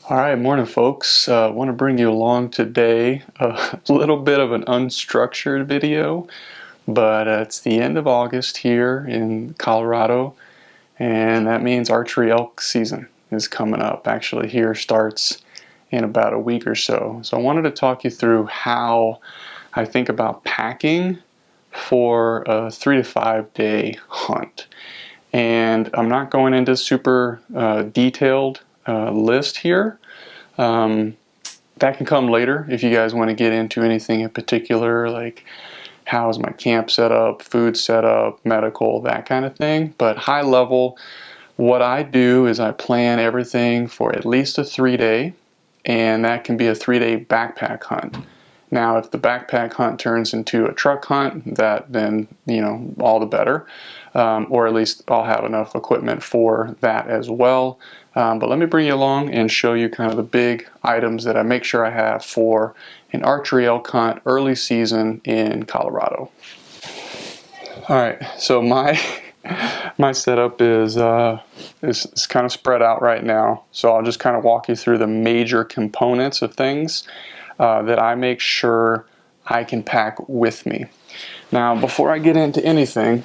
All right, morning, folks. I want to bring you along today a little bit of an unstructured video, but it's the end of August here in Colorado, and that means archery elk season is coming up. Actually, here starts in about a week or so. So I wanted to talk you through how I think about packing for a 3 to 5 day hunt. And I'm not going into super detailed list here. That can come later if you guys want to get into anything in particular, like how is my camp set up, food set up, medical, that kind of thing. But high level, what I do is I plan everything for at least a 3 day, and that can be a 3 day backpack hunt. Now, if the backpack hunt turns into a truck hunt, then all the better. Or at least I'll have enough equipment for that as well. But let me bring you along and show you kind of the big items that I make sure I have for an archery elk hunt early season in Colorado. All right, so my setup is kind of spread out right now. So I'll just kind of walk you through the major components of things that I make sure I can pack with me. Now, before I get into anything,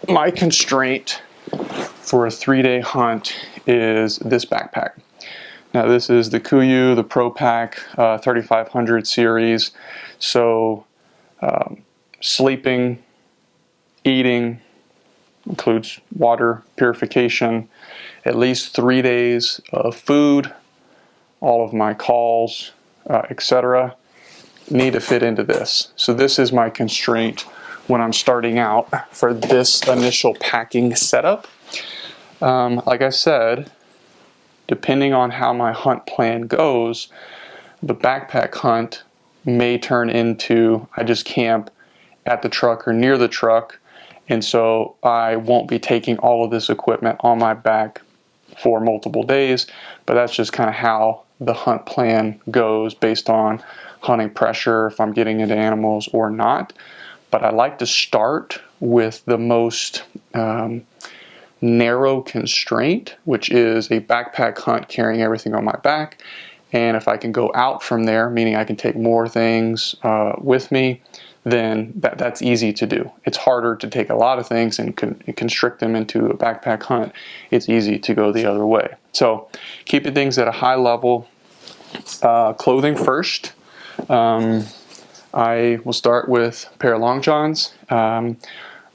my constraint for a 3 day hunt is this backpack. Now, this is the KUIU, the Pro Pack 3500 series. So sleeping, eating, includes water purification, at least 3 days of food, all of my calls, etc. need to fit into this. So this is my constraint when I'm starting out for this initial packing setup. Like I said, depending on how my hunt plan goes, the backpack hunt may turn into I just camp at the truck or near the truck, and so I won't be taking all of this equipment on my back for multiple days, but that's just kind of how the hunt plan goes based on hunting pressure, if I'm getting into animals or not. But I like to start with the most narrow constraint, which is a backpack hunt carrying everything on my back. And if I can go out from there, meaning I can take more things with me, then that's easy to do. It's harder to take a lot of things and constrict them into a backpack hunt. It's easy to go the other way. So keeping things at a high level. Clothing first. I will start with a pair of long johns.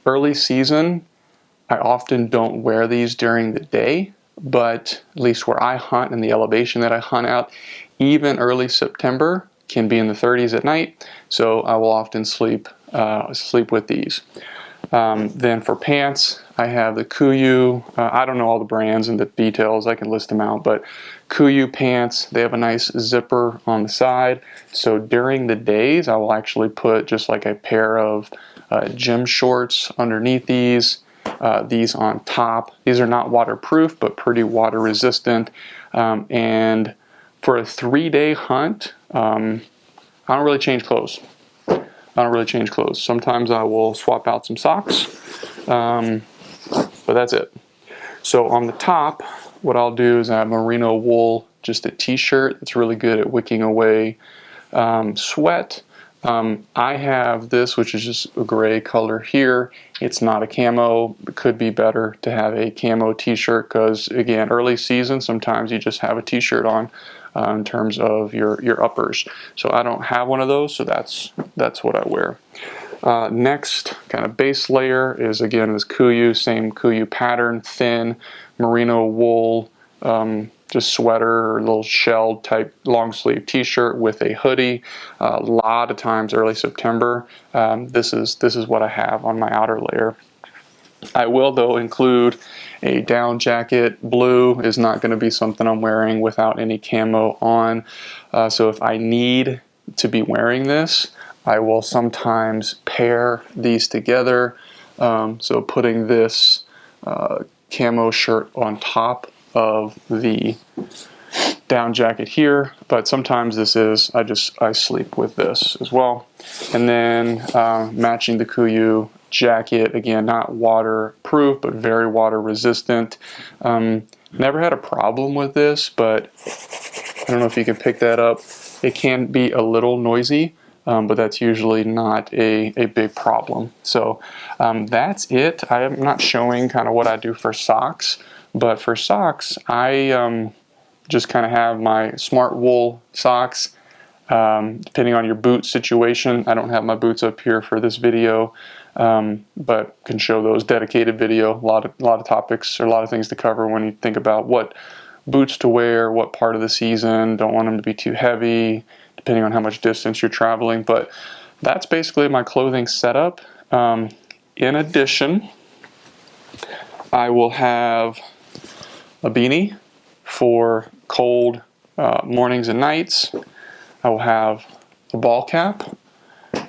Early season, I often don't wear these during the day, but at least where I hunt and the elevation that I hunt out, even early September can be in the 30s at night, so I will often sleep with these. Then for pants, I have the KUIU. I don't know all the brands and the details. I can list them out, but KUIU pants, they have a nice zipper on the side. So during the days, I will actually put just like a pair of gym shorts underneath these on top. These are not waterproof, but pretty water resistant. And for a 3 day hunt, I don't really change clothes. Sometimes I will swap out some socks, but that's it. So on the top, what I'll do is I have merino wool, just a t-shirt that's really good at wicking away sweat. I have this, which is just a gray color here. It's not a camo. It could be better to have a camo t-shirt because, again, early season, sometimes you just have a t-shirt on in terms of your uppers. So I don't have one of those, so that's what I wear. Next, kind of base layer is, again, this KUIU, same KUIU pattern, thin merino wool, just sweater or little shell type long sleeve t-shirt with a hoodie. A lot of times early September, this is what I have on my outer layer. I will, though, include a down jacket. Blue is not going to be something I'm wearing without any camo on. So if I need to be wearing this, I will sometimes pair these together. So putting this camo shirt on top of the down jacket here, but sometimes this is, I sleep with this as well. And then matching the KUIU jacket, again, not waterproof, but very water resistant. Never had a problem with this, but I don't know if you can pick that up. It can be a little noisy, but that's usually not a big problem. So that's it. I am not showing kind of what I do for socks, but for socks, I just kind of have my smart wool socks. Depending on your boot situation, I don't have my boots up here for this video, but can show those dedicated video. A lot of topics or a lot of things to cover when you think about what boots to wear, what part of the season. Don't want them to be too heavy, depending on how much distance you're traveling. But that's basically my clothing setup. In addition, I will have a beanie for cold mornings and nights. I will have a ball cap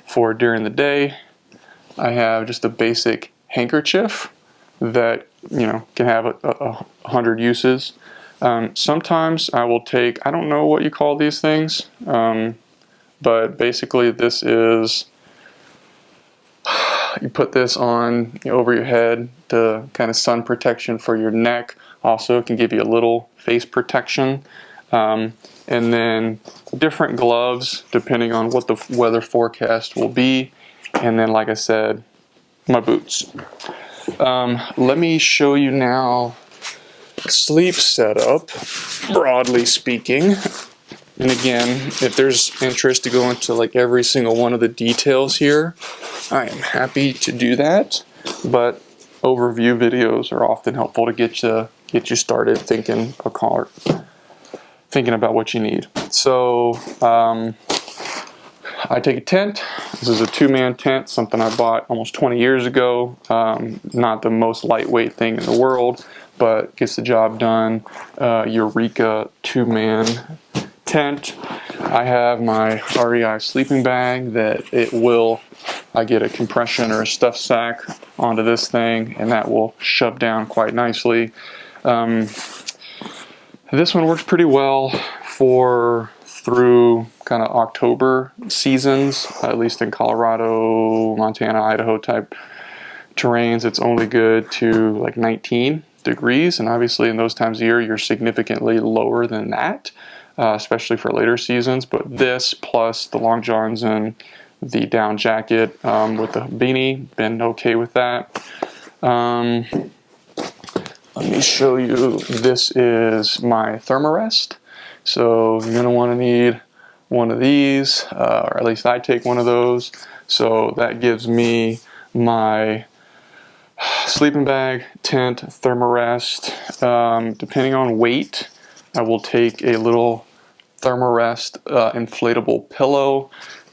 for during the day. I have just a basic handkerchief that, you know, can have 100 uses. Sometimes I will take, I don't know what you call these things, but basically this is, you put this on over your head to kind of sun protection for your neck. Also, it can give you a little face protection. And then different gloves depending on what the weather forecast will be. And then, like I said, my boots. Let me show you now sleep setup, broadly speaking. And again, if there's interest to go into like every single one of the details here, I am happy to do that. But overview videos are often helpful to get you started thinking about what you need. So I take a tent. This is a 2-man tent, something I bought almost 20 years ago. Not the most lightweight thing in the world, but gets the job done. Eureka 2-man tent. I have my REI sleeping bag that I get a compression or a stuff sack onto this thing, and that will shove down quite nicely. This one works pretty well through kind of October seasons, at least in Colorado, Montana, Idaho type terrains. It's only good to like 19 degrees, and obviously in those times of year you're significantly lower than that, especially for later seasons. But this plus the long johns and the down jacket with the beanie, been okay with that. Let me show you, this is my thermarest. So you're going to want to need one of these, or at least I take one of those. So that gives me my sleeping bag, tent, thermarest. Depending on weight, I will take a little thermarest inflatable pillow.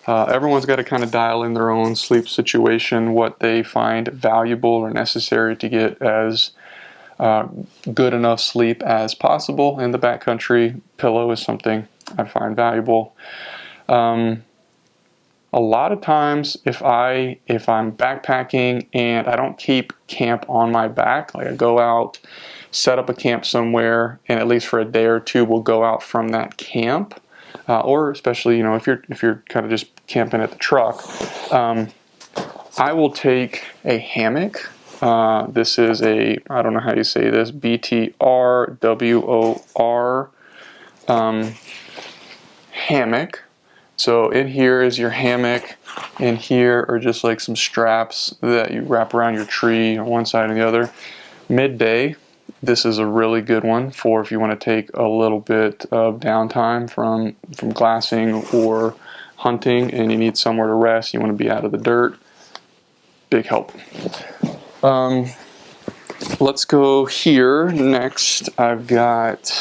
Everyone's got to kind of dial in their own sleep situation, what they find valuable or necessary to get as good enough sleep as possible. In the backcountry, pillow is something I find valuable. A lot of times if I'm backpacking and I don't keep camp on my back, like I go out, set up a camp somewhere, and at least for a day or two we'll go out from that camp, or especially, you know, if you're kind of just camping at the truck, I will take a hammock. This is I don't know how you say this, BTRWOR hammock. So in here is your hammock. In here are just like some straps that you wrap around your tree on one side and the other. Midday, this is a really good one for if you want to take a little bit of downtime from glassing or hunting and you need somewhere to rest, you want to be out of the dirt. Big help. Let's go here. Next, I've got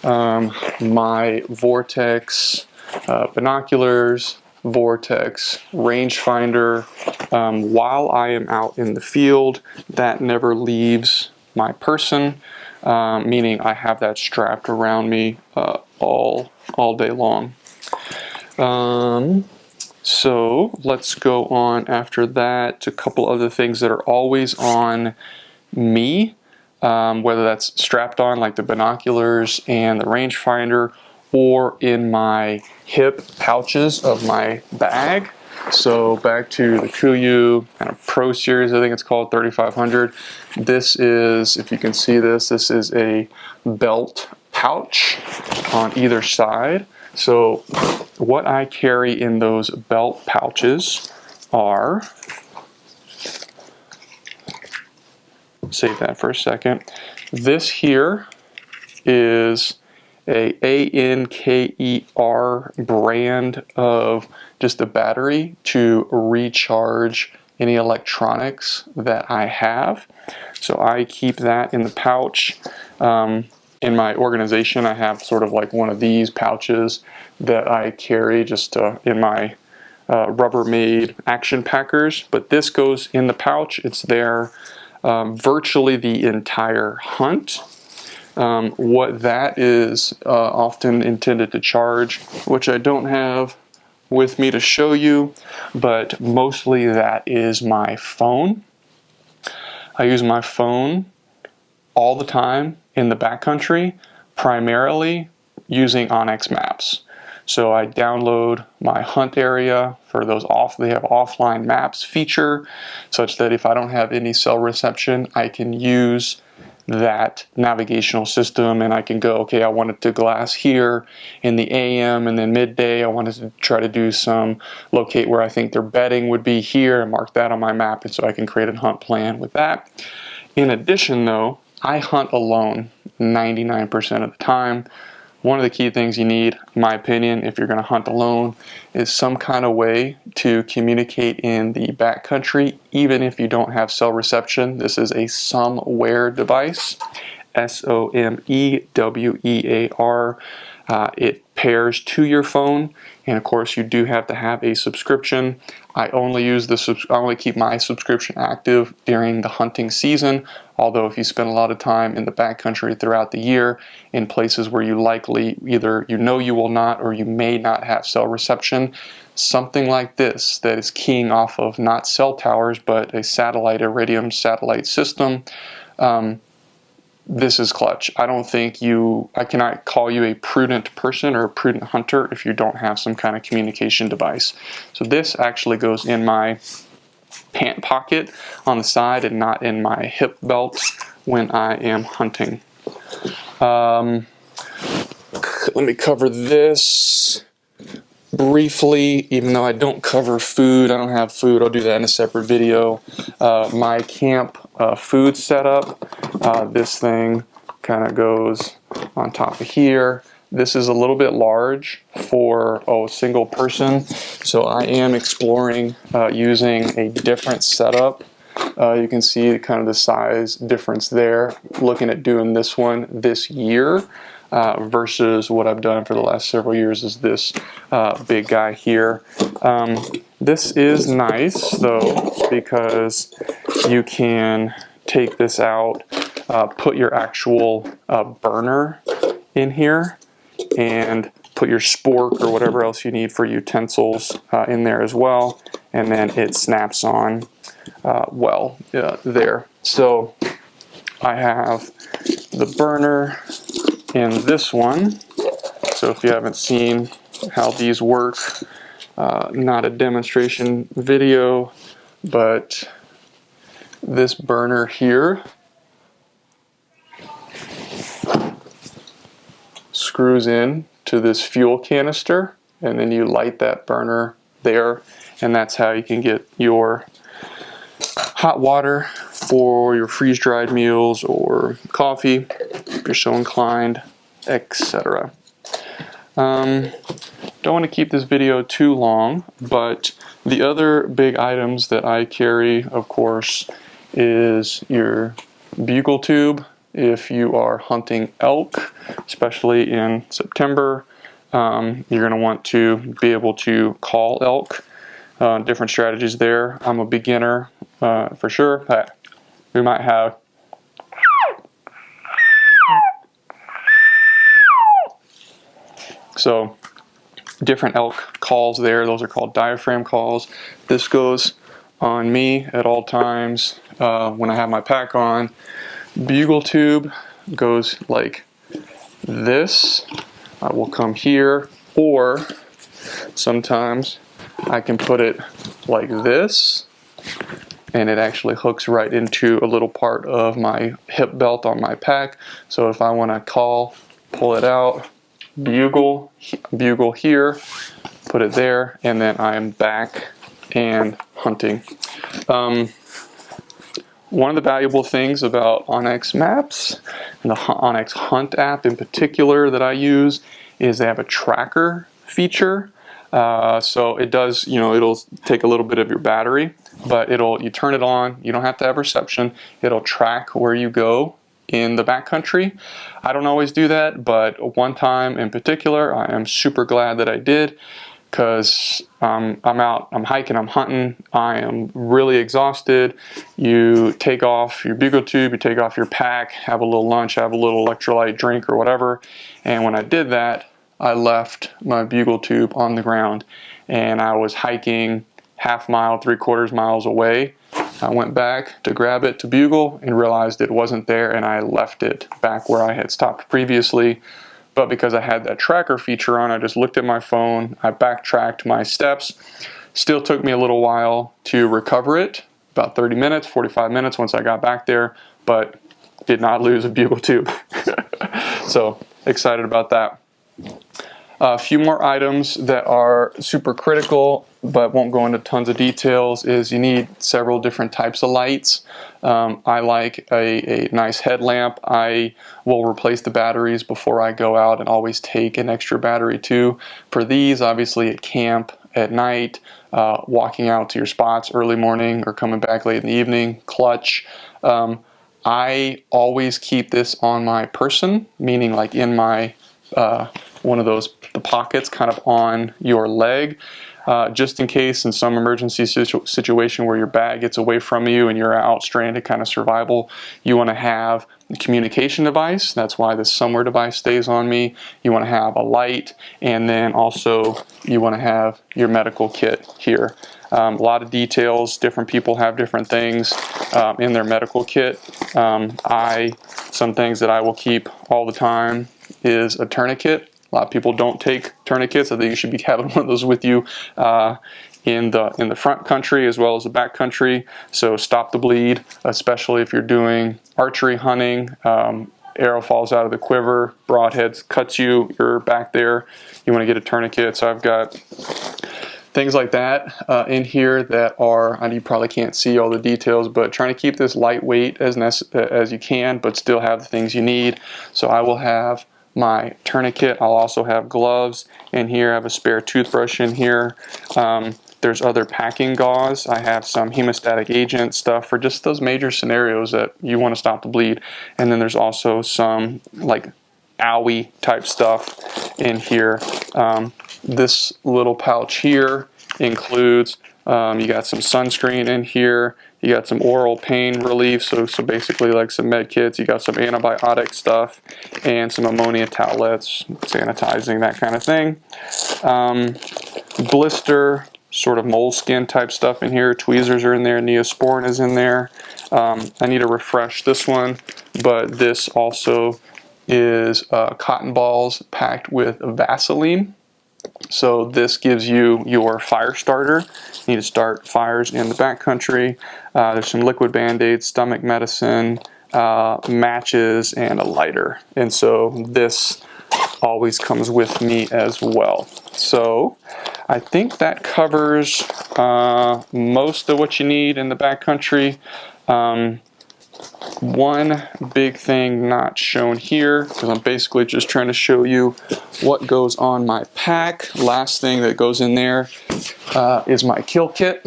my Vortex binoculars, Vortex rangefinder. While I am out in the field, that never leaves my person, meaning I have that strapped around me all day long. So let's go on after that to a couple other things that are always on me, whether that's strapped on like the binoculars and the rangefinder, or in my hip pouches of my bag. So back to the Kuiu kind of Pro Series, I think it's called 3500. This is, if you can see this, this is a belt pouch on either side. So what I carry in those belt pouches are, save that for a second. This here is a ANKER brand of just a battery to recharge any electronics that I have. So I keep that in the pouch. In my organization, I have sort of like one of these pouches that I carry just in my Rubbermaid action packers, but this goes in the pouch. It's there virtually the entire hunt. What that is often intended to charge, which I don't have with me to show you, but mostly that is my phone. I use my phone all the time in the backcountry, primarily using Onyx Maps. So I download my hunt area for those they have offline maps feature, such that if I don't have any cell reception, I can use that navigational system and I can go, okay, I wanted to glass here in the AM, and then midday I wanted to try to do some locate where I think their bedding would be here and mark that on my map, and so I can create a hunt plan with that. In addition though, I hunt alone 99% of the time. One of the key things you need, in my opinion, if you're going to hunt alone, is some kind of way to communicate in the backcountry, even if you don't have cell reception. This is a somewhere device, SOMEWEAR. It pairs to your phone, and of course you do have to have a subscription. I only keep my subscription active during the hunting season, although if you spend a lot of time in the backcountry throughout the year in places where you likely either you will not or you may not have cell reception, something like this that is keying off of not cell towers but a satellite, iridium satellite system, this is clutch. I cannot call you a prudent person or a prudent hunter if you don't have some kind of communication device. So this actually goes in my pant pocket on the side and not in my hip belt when I am hunting. Let me cover this briefly, even though I don't cover food. I don't have food. I'll do that in a separate video. My camp food setup, this thing kind of goes on top of here. This is a little bit large for a single person, so I am exploring using a different setup. You can see kind of the size difference there. Looking at doing this one this year versus what I've done for the last several years is this big guy here. This is nice though, because you can take this out, put your actual burner in here, and put your spork or whatever else you need for utensils in there as well, and then it snaps on there. So I have the burner in this one. So if you haven't seen how these work, not a demonstration video, but this burner here screws in to this fuel canister, and then you light that burner there, and that's how you can get your hot water for your freeze-dried meals or coffee if you're so inclined, etc. Don't want to keep this video too long, but the other big items that I carry, of course, is your bugle tube. If you are hunting elk, especially in September, you're going to want to be able to call elk. Different strategies there. I'm a beginner for sure. We might have so different elk calls there. Those are called diaphragm calls. This goes on me at all times when I have my pack on. Bugle tube goes like this. I will come here, or sometimes I can put it like this, and it actually hooks right into a little part of my hip belt on my pack. So if I want to call, pull it out, bugle here, put it there, and then I'm back and hunting. One of the valuable things about onX Maps and the onX Hunt app in particular that I use is they have a tracker feature. So it does, it'll take a little bit of your battery, but you turn it on, you don't have to have reception. It'll track where you go in the backcountry. I don't always do that, but one time in particular, I am super glad that I did, because I'm out, I'm hiking, I'm hunting, I am really exhausted. You take off your bugle tube, you take off your pack, have a little lunch, have a little electrolyte drink or whatever, and when I did that, I left my bugle tube on the ground, and I was hiking half mile, 3/4 miles away. I went back to grab it to bugle and realized it wasn't there, and I left it back where I had stopped previously. But because I had that tracker feature on, I just looked at my phone, I backtracked my steps. Still took me a little while to recover it, about 30 minutes, 45 minutes once I got back there, but did not lose a bugle tube. So excited about that. A few more items that are super critical but won't go into tons of details is you need several different types of lights. I like a nice headlamp. I will replace the batteries before I go out and always take an extra battery too. For these, obviously at camp, at night, walking out to your spots early morning or coming back late in the evening, clutch. I always keep this on my person, meaning like in my one of the pockets kind of on your leg, just in case in some emergency situation where your bag gets away from you and you're out stranded, kind of survival. You want to have a communication device. That's why this somewhere device stays on me. You want to have a light, and then also you want to have your medical kit here. A lot of details. Different people have different things in their medical kit. Some things that I will keep all the time is a tourniquet. A lot of people don't take tourniquets. I think you should be having one of those with you in the front country as well as the back country. So stop the bleed, especially if you're doing archery hunting. Arrow falls out of the quiver, broadhead cuts you, you're back there. You want to get a tourniquet. So I've got things like that in here that are, and you probably can't see all the details, but trying to keep this lightweight as you can, but still have the things you need. So I will have my tourniquet. I'll also have gloves in here. I have a spare toothbrush in here. There's other packing gauze. I have some hemostatic agent stuff for just those major scenarios that you want to stop the bleed. And then there's also some like owie type stuff in here. This little pouch here includes, you got some sunscreen in here, you got some oral pain relief, so basically like some med kits, you got some antibiotic stuff, and some ammonia towelettes, sanitizing, that kind of thing. Blister, sort of moleskin type stuff in here, tweezers are in there, Neosporin is in there. I need to refresh this one, but this also is cotton balls packed with Vaseline. So this gives you your fire starter. You need to start fires in the backcountry. There's some liquid Band-Aids, stomach medicine, matches, and a lighter. And so this always comes with me as well. So I think that covers most of what you need in the backcountry. One big thing not shown here, because I'm basically just trying to show you what goes on my pack. Last thing that goes in there is my kill kit.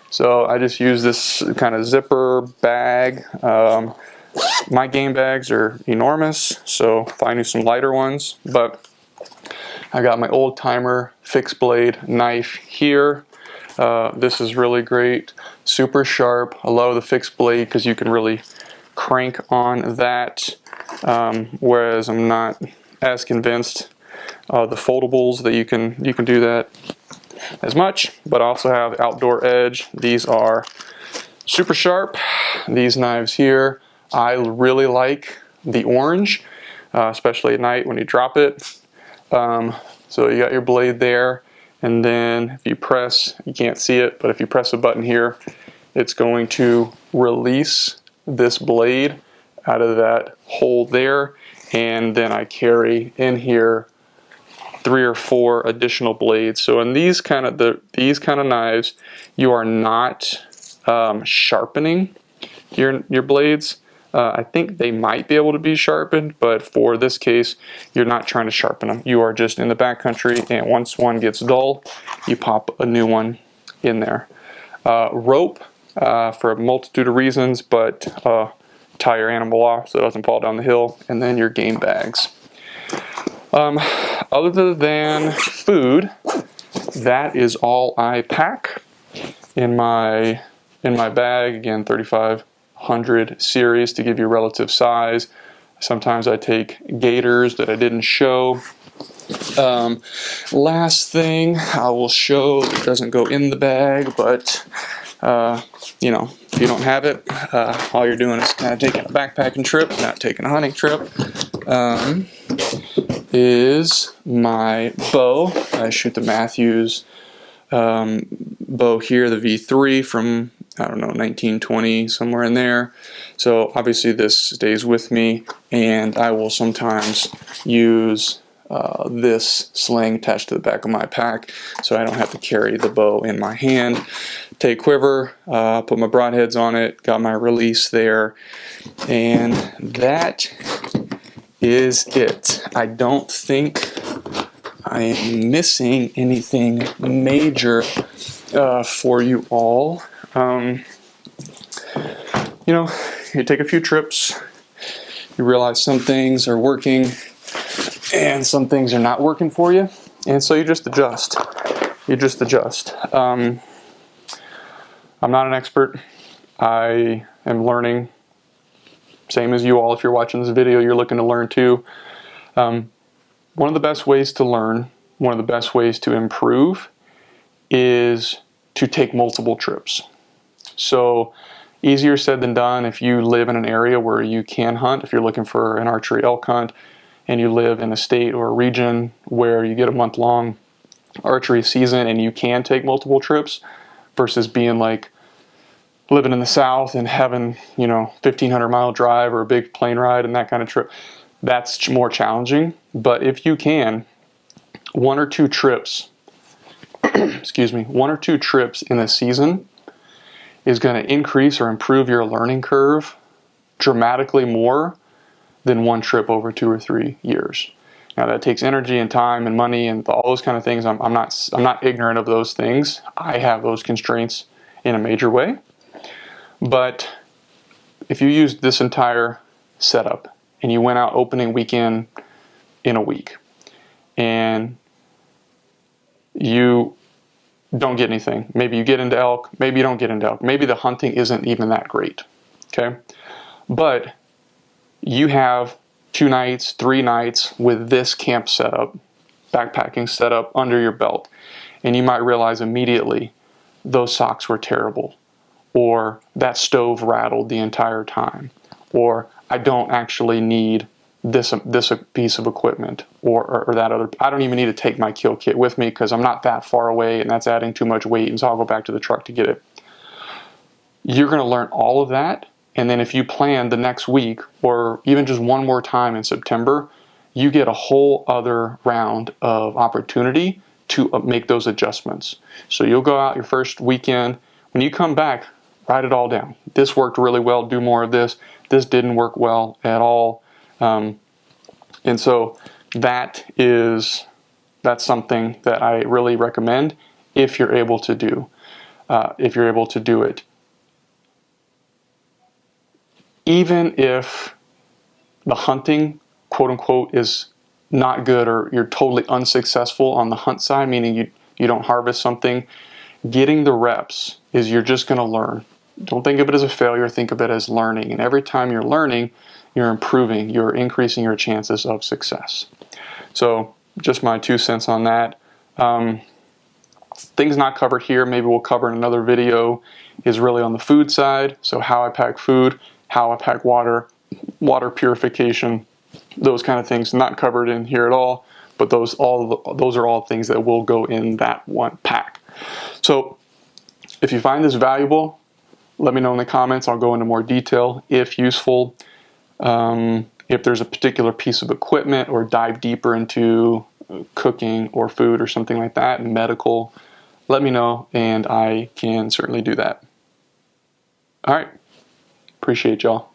So I just use this kind of zipper bag. My game bags are enormous, so find you some lighter ones. But I got my old timer fixed blade knife here. This is really great, super sharp. I love the fixed blade because you can really crank on that, whereas I'm not as convinced of the foldables that you can do that as much. But I also have outdoor edge. These are super sharp. These knives here, I really like the orange, especially at night when you drop it. So you got your blade there, and then if you press, you can't see it, but if you press a button here, it's going to release this blade out of that hole there, and then I carry in here 3 or 4 additional blades. So in these kind of knives, you are not sharpening your blades. I think they might be able to be sharpened, but for this case, you're not trying to sharpen them. You are just in the backcountry, and once one gets dull, you pop a new one in there. Rope, for a multitude of reasons, but tie your animal off so it doesn't fall down the hill, and then your game bags. Other than food, that is all I pack in my bag. Again, 3500 series to give you relative size. Sometimes I take gaiters that I didn't show. Last thing I will show, it doesn't go in the bag, but you know, if you don't have it, all you're doing is kind of taking a backpacking trip, not taking a hunting trip, is my bow. I shoot the Matthews bow here, the V3 from, I don't know, 1920, somewhere in there. So obviously this stays with me, and I will sometimes use this sling attached to the back of my pack so I don't have to carry the bow in my hand. Take quiver, put my broadheads on it, got my release there, and that is it. I don't think I am missing anything major for you all. You know, you take a few trips, you realize some things are working and some things are not working for you, and so you just adjust. I'm not an expert. I am learning, same as you all. If you're watching this video, you're looking to learn too. One of the best ways to learn, one of the best ways to improve is to take multiple trips. So easier said than done if you live in an area where you can hunt. If you're looking for an archery elk hunt and you live in a state or a region where you get a month-long archery season and you can take multiple trips, versus being like living in the South and having, you know, 1,500-mile drive or a big plane ride and that kind of trip. That's more challenging. But if you can, 1 or 2 trips, excuse me, 1 or 2 trips in a season is going to increase or improve your learning curve dramatically more than 1 trip over 2 or 3 years. Now that takes energy and time and money and all those kind of things. I'm not ignorant of those things. I have those constraints in a major way. But if you used this entire setup and you went out opening weekend in a week and you don't get anything, maybe you get into elk, maybe you don't get into elk, maybe the hunting isn't even that great, okay? But you have 2 nights, 3 nights with this camp setup, backpacking setup under your belt, and you might realize immediately those socks were terrible, or that stove rattled the entire time, or I don't actually need this piece of equipment, or that other. I don't even need to take my kill kit with me because I'm not that far away and that's adding too much weight, and so I'll go back to the truck to get it. You're going to learn all of that. And then if you plan the next week or even just one more time in September, you get a whole other round of opportunity to make those adjustments. So you'll go out your first weekend. When you come back, write it all down. This worked really well, do more of this. This didn't work well at all. And so that's something that I really recommend if you're able to do. If you're able to do it. Even if the hunting, quote unquote, is not good or you're totally unsuccessful on the hunt side, meaning you don't harvest something, getting the reps is you're just going to learn. Don't think of it as a failure, think of it as learning. And every time you're learning, you're improving, you're increasing your chances of success. So just my 2 cents on that. Things not covered here, maybe we'll cover in another video, is really on the food side. So how I pack food, how I pack water, water purification, those kind of things not covered in here at all, but those are all things that will go in that one pack. So if you find this valuable, let me know in the comments. I'll go into more detail if useful. If there's a particular piece of equipment, or dive deeper into cooking or food or something like that, medical, let me know and I can certainly do that. All right. Appreciate y'all.